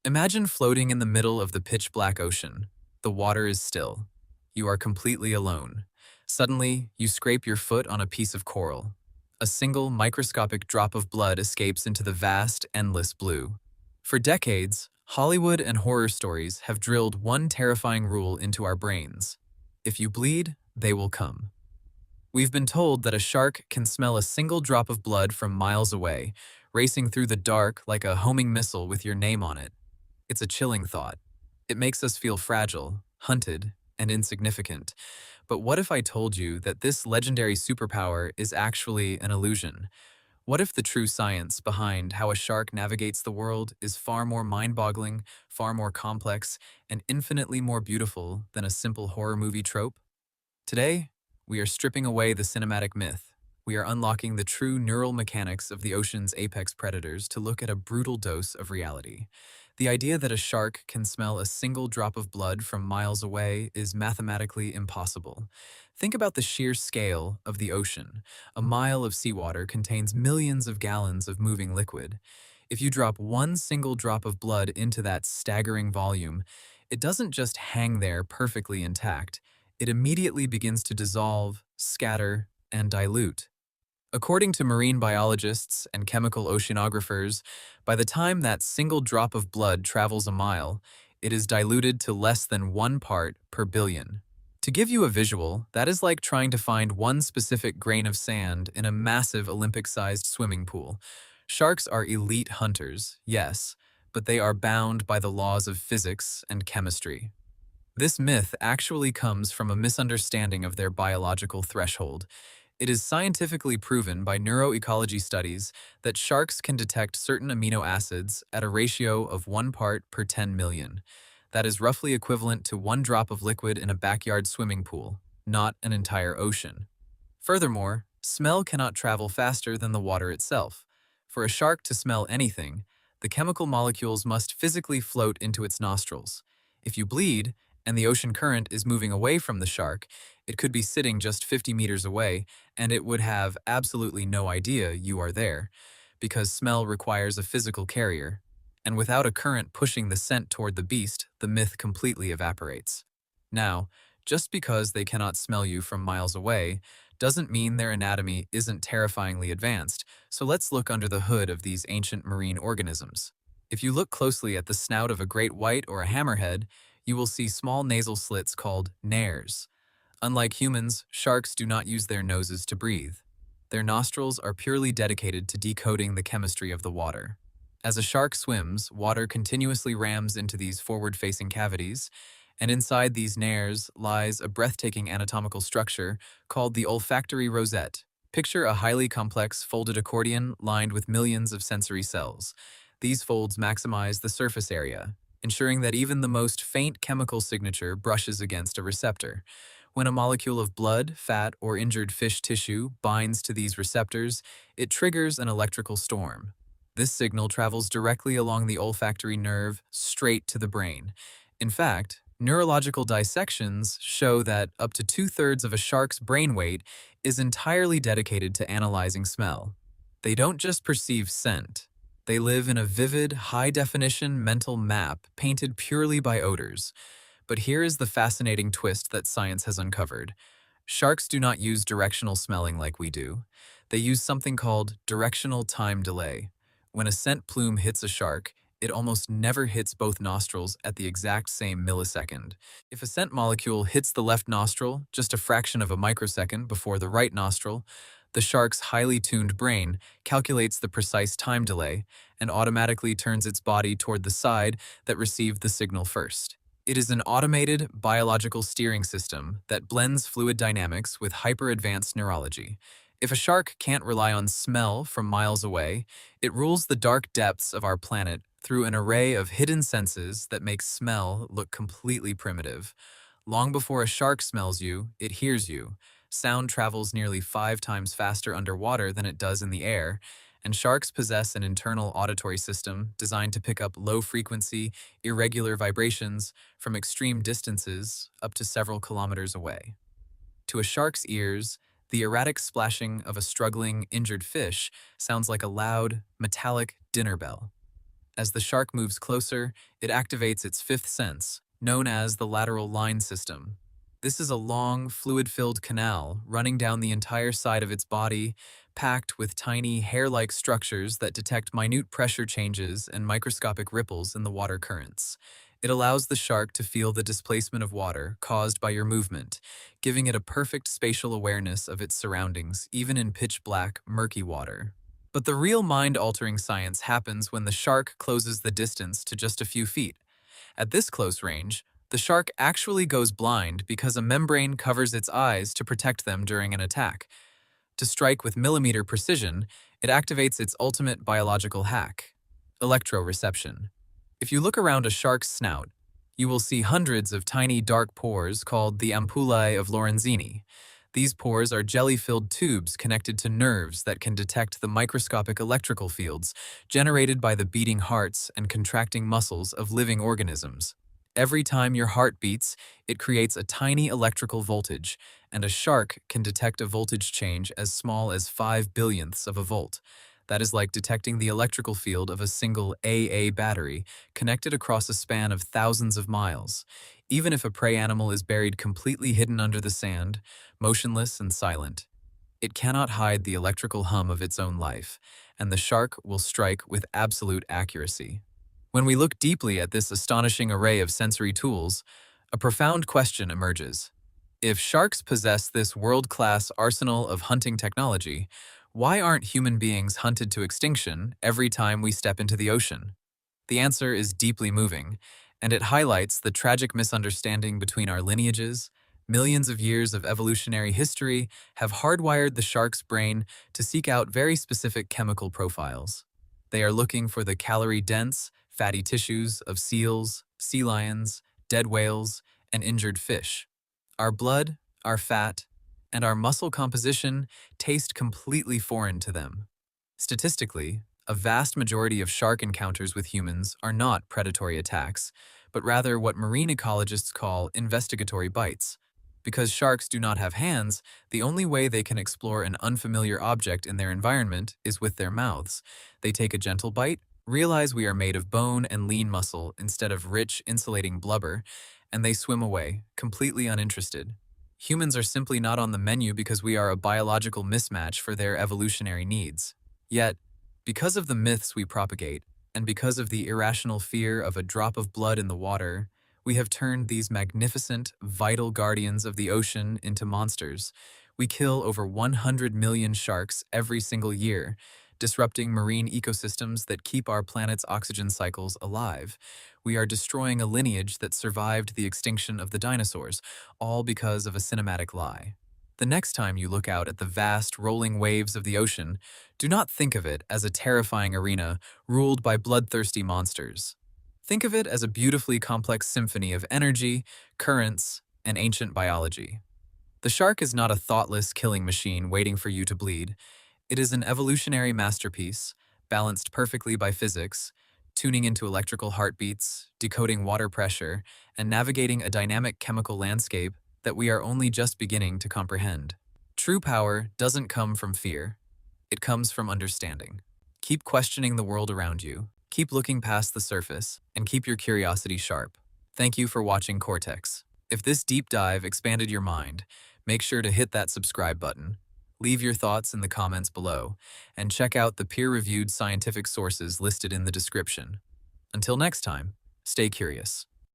Imagine floating in the middle of the pitch-black ocean. The water is still. You are completely alone. Suddenly, you scrape your foot on a piece of coral. A single microscopic drop of blood escapes into the vast, endless blue. For decades, Hollywood and horror stories have drilled one terrifying rule into our brains. If you bleed, they will come. We've been told that a shark can smell a single drop of blood from miles away, racing through the dark like a homing missile with your name on it. It's a chilling thought. It makes us feel fragile, hunted, and insignificant. But what if I told you that this legendary superpower is actually an illusion? What if the true science behind how a shark navigates the world is far more mind-boggling, far more complex, and infinitely more beautiful than a simple horror movie trope? Today, we are stripping away the cinematic myth. We are unlocking the true neural mechanics of the ocean's apex predators to look at a brutal dose of reality. The idea that a shark can smell a single drop of blood from miles away is mathematically impossible. Think about the sheer scale of the ocean. A mile of seawater contains millions of gallons of moving liquid. If you drop one single drop of blood into that staggering volume, it doesn't just hang there perfectly intact. It immediately begins to dissolve, scatter, and dilute. According to marine biologists and chemical oceanographers, by the time that single drop of blood travels a mile, it is diluted to less than 1 part per billion. To give you a visual, that is like trying to find one specific grain of sand in a massive Olympic-sized swimming pool. Sharks are elite hunters, yes, but they are bound by the laws of physics and chemistry. This myth actually comes from a misunderstanding of their biological threshold. It is scientifically proven by neuroecology studies that sharks can detect certain amino acids at a ratio of 1 part per 10 million. That is roughly equivalent to 1 drop of liquid in a backyard swimming pool, not an entire ocean. Furthermore, smell cannot travel faster than the water itself. For a shark to smell anything, the chemical molecules must physically float into its nostrils. If you bleed, and the ocean current is moving away from the shark, it could be sitting just 50 meters away, and it would have absolutely no idea you are there, because smell requires a physical carrier. And without a current pushing the scent toward the beast, the myth completely evaporates. Now, just because they cannot smell you from miles away, doesn't mean their anatomy isn't terrifyingly advanced, so let's look under the hood of these ancient marine organisms. If you look closely at the snout of a great white or a hammerhead, you will see small nasal slits called nares. Unlike humans, sharks do not use their noses to breathe. Their nostrils are purely dedicated to decoding the chemistry of the water. As a shark swims, water continuously rams into these forward-facing cavities, and inside these nares lies a breathtaking anatomical structure called the olfactory rosette. Picture a highly complex folded accordion lined with millions of sensory cells. These folds maximize the surface area, ensuring that even the most faint chemical signature brushes against a receptor. When a molecule of blood, fat, or injured fish tissue binds to these receptors, it triggers an electrical storm. This signal travels directly along the olfactory nerve straight to the brain. In fact, neurological dissections show that up to 2/3 of a shark's brain weight is entirely dedicated to analyzing smell. They don't just perceive scent. They live in a vivid, high-definition mental map painted purely by odors. But here is the fascinating twist that science has uncovered. Sharks do not use directional smelling like we do. They use something called directional time delay. When a scent plume hits a shark, it almost never hits both nostrils at the exact same millisecond. If a scent molecule hits the left nostril just a fraction of a microsecond before the right nostril, the shark's highly tuned brain calculates the precise time delay and automatically turns its body toward the side that received the signal first. It is an automated biological steering system that blends fluid dynamics with hyper-advanced neurology. If a shark can't rely on smell from miles away, it rules the dark depths of our planet through an array of hidden senses that make smell look completely primitive. Long before a shark smells you, it hears you. Sound travels nearly 5 times faster underwater than it does in the air, and sharks possess an internal auditory system designed to pick up low-frequency, irregular vibrations from extreme distances up to several kilometers away. To a shark's ears, the erratic splashing of a struggling, injured fish sounds like a loud, metallic dinner bell. As the shark moves closer, it activates its fifth sense, known as the lateral line system. This is a long, fluid-filled canal running down the entire side of its body, packed with tiny, hair-like structures that detect minute pressure changes and microscopic ripples in the water currents. It allows the shark to feel the displacement of water caused by your movement, giving it a perfect spatial awareness of its surroundings, even in pitch-black, murky water. But the real mind-altering science happens when the shark closes the distance to just a few feet. At this close range, the shark actually goes blind because a membrane covers its eyes to protect them during an attack. To strike with millimeter precision, it activates its ultimate biological hack, electro-reception. If you look around a shark's snout, you will see hundreds of tiny dark pores called the ampullae of Lorenzini. These pores are jelly-filled tubes connected to nerves that can detect the microscopic electrical fields generated by the beating hearts and contracting muscles of living organisms. Every time your heart beats, it creates a tiny electrical voltage, and a shark can detect a voltage change as small as 5 billionths of a volt. That is like detecting the electrical field of a single AA battery connected across a span of thousands of miles. Even if a prey animal is buried completely hidden under the sand, motionless and silent, it cannot hide the electrical hum of its own life, and the shark will strike with absolute accuracy. When we look deeply at this astonishing array of sensory tools, a profound question emerges. If sharks possess this world-class arsenal of hunting technology, why aren't human beings hunted to extinction every time we step into the ocean? The answer is deeply moving, and it highlights the tragic misunderstanding between our lineages. Millions of years of evolutionary history have hardwired the shark's brain to seek out very specific chemical profiles. They are looking for the calorie-dense, fatty tissues of seals, sea lions, dead whales, and injured fish. Our blood, our fat, and our muscle composition taste completely foreign to them. Statistically, a vast majority of shark encounters with humans are not predatory attacks, but rather what marine ecologists call investigatory bites. Because sharks do not have hands, the only way they can explore an unfamiliar object in their environment is with their mouths. They take a gentle bite, realize we are made of bone and lean muscle instead of rich, insulating blubber, and they swim away, completely uninterested. Humans are simply not on the menu because we are a biological mismatch for their evolutionary needs. Yet, because of the myths we propagate, and because of the irrational fear of a drop of blood in the water, we have turned these magnificent, vital guardians of the ocean into monsters. We kill over 100 million sharks every single year, disrupting marine ecosystems that keep our planet's oxygen cycles alive. We are destroying a lineage that survived the extinction of the dinosaurs, all because of a cinematic lie. The next time you look out at the vast, rolling waves of the ocean, do not think of it as a terrifying arena ruled by bloodthirsty monsters. Think of it as a beautifully complex symphony of energy, currents, and ancient biology. The shark is not a thoughtless killing machine waiting for you to bleed. It is an evolutionary masterpiece, balanced perfectly by physics, tuning into electrical heartbeats, decoding water pressure, and navigating a dynamic chemical landscape that we are only just beginning to comprehend. True power doesn't come from fear. It comes from understanding. Keep questioning the world around you, keep looking past the surface, and keep your curiosity sharp. Thank you for watching Cortex. If this deep dive expanded your mind, make sure to hit that subscribe button. Leave your thoughts in the comments below, and check out the peer-reviewed scientific sources listed in the description. Until next time, stay curious.